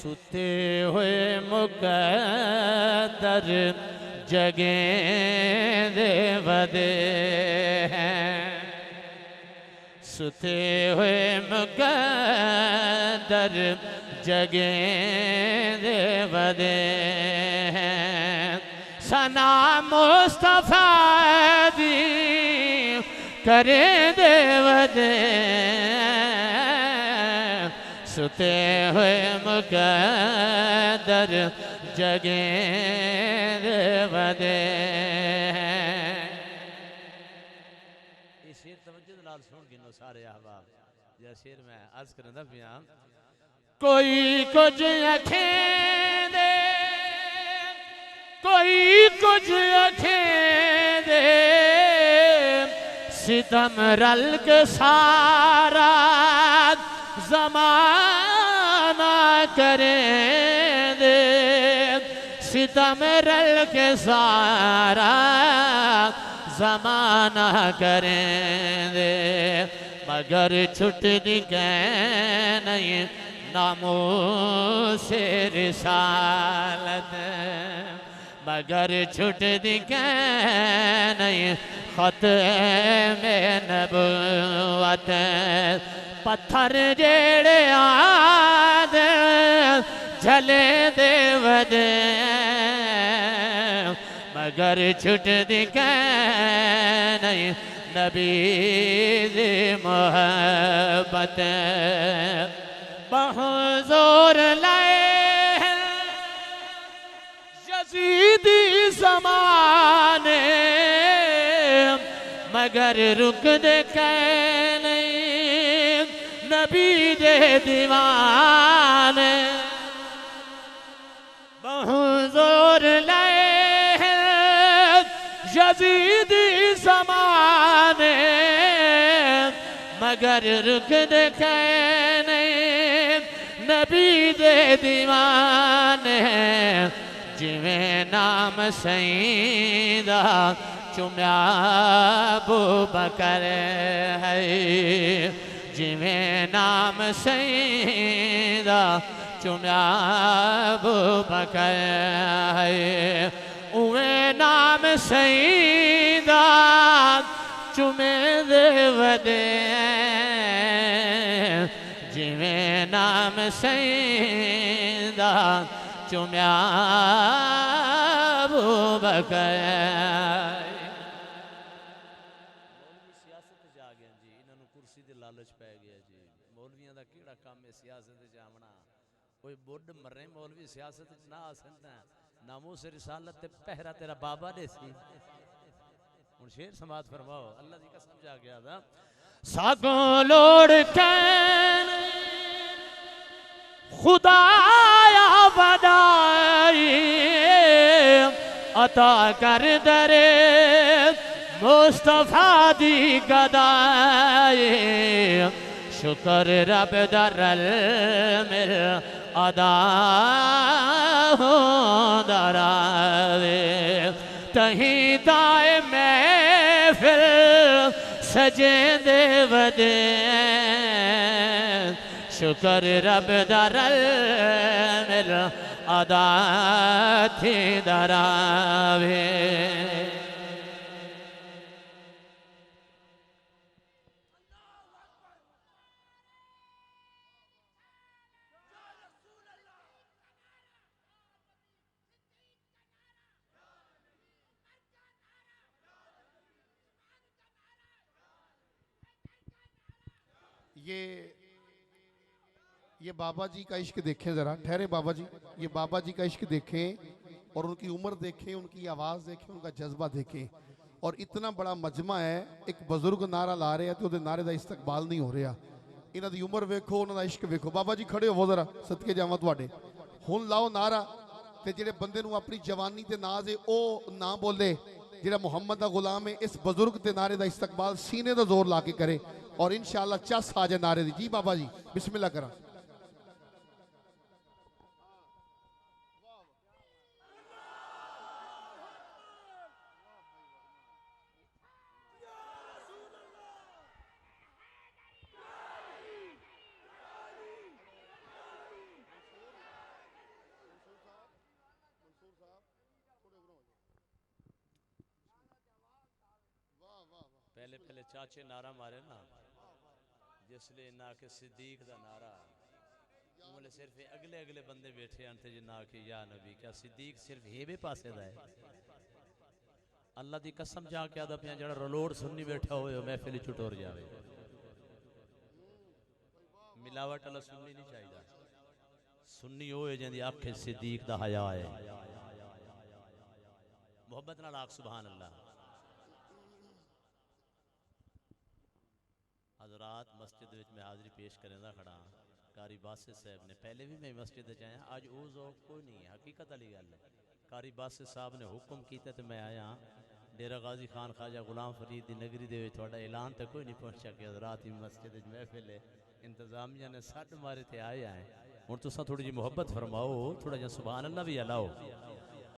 सुते हुए मुकद्दर जगे दे वदे हैं, सुते हुए मुकद्दर जगे दे वदे हैं। सना मुस्तफा दी करे दे वदे, सुते हुए मुकद्दर जगे दे वदे हैं। ये शेर तवज्जो नाल सुन गिनो सारे अहबाब। या शेर मैं अर्ज करदा पिया, कोई कुछ अखें दे, कोई कुछ अखें दे, सितम रल के सारा ज़माना करें दे, सितम रल के सारा ज़माना करें दे, मगर छुट दिखे नहीं नामो से रिसालत, मगर छुट दिखे नहीं खत में नबुवत। पत्थर जेड़े आद झले दे वदे, मगर छुट दिखे नहीं नबी दी मोहब्बत। बहुत जोर लाए यजीदी ज़माने, मगर रुक दे नहीं नबी दे दीवाने। बहुत जोर लाए यजीदी ज़माने, मगर रुक दे नहीं नबी दे दीवाने। जिवें नाम सईदा चुम्या अबू बकर है, जिवें नाम सईदा चुम्या अबू बकर है, उवें नाम सईदा चुमे दे वदे, जिवें नाम सईदा चुम्या अबू बकर। सियासत च आ गया जी, इन्होंने कुर्सी दे लालच पै गया जी। मौलवियों का केड़ा काम है सियासत च आना? कोई बुढ़ मरे मौलवी सियासत च ना आ सकता। नामूस रिसालत ते पहरा तेरा बाबा दे सी। हुण शेर समाज फरमाओ, अल्लाह दी कसम जा गया था। सागों लोड़ कैन खुदाया बदाई, अता कर दरे मुस्तफा दी गदाई। शुक्र रब दरल मिल अदा हो दरावे, तहीं दाए महफिल सजे दे वदे। शुक्र रब दरल मिल अदा थी दरावे। ये बाबा जी का इश्क देखें ज़रा, ठहरे बाबा जी, ये बाबा जी का इश्क देखें और उनकी उम्र देखें, उनकी आवाज़ देखें, उनका जज्बा देखें। और इतना बड़ा मजमा है, एक बुजुर्ग नारा ला रहे हैं तो उहदे नारे का इस्तकबाल नहीं हो रहा। इन्हां दी उम्र वेखो, उन्हां दा इश्क वेखो। बाबा जी खड़े हो ज़रा, सदके जावां तुहाडे। हुण लाओ नारा ते जिहड़े बंदे नूं अपनी जवानी ते नाज है ओ ना बोले, जिहड़ा मुहम्मद दा गुलाम है, इस बुजुर्ग ते नारे का इस्तकबाल सीने दा जोर ला के करे और इंशाअल्लाह चस आ जाए नारे दी। जी बाबा जी बिस्मिल्लाह करा। पहले पहले चाचे नारा मारे ना, जिसले ना के सिद्दीक दा नारा, उमले सिर्फ अगले अगले बंदे बैठे हैं थे जिन्ना के या नबी, क्या सिद्दीक सिर्फ हेबे पासे दा है? अल्लाह दी कसम जा के आदा पिया जड़ा रलोड़ सुन्नी बैठा होए महफिल चुटोर जावे। मिलावट वाला सुन्नी नहीं चाहिए, सुन्नी होए जिंदी आंखें सिद्दीक दा हया है। मोहब्बत नाल आख सुभान अल्लाह। हजरात मस्जिद विच मैं हाज़री पेश करेंदा खड़ा, कारी बासित साहब ने, पहले भी मैं मस्जिद च आया, अज वो ज़ौक कोई नहीं है, हकीकत वाली गल है। कारी बासित साहब ने हुक्म किया तो मैं आया, डेरा गाजी खान ख्वाजा गुलाम फरीद की नगरी दे थोड़ा ऐलान तो कोई नहीं पहुंचा कि हजरात ही मस्जिद महफिल है, इंतजामिया ने सट मारे थे आए हैं। हुण तुसां थोड़ी जी मुहब्बत फरमाओ, थोड़ा जा सुभान अल्लाह भी अलाओ।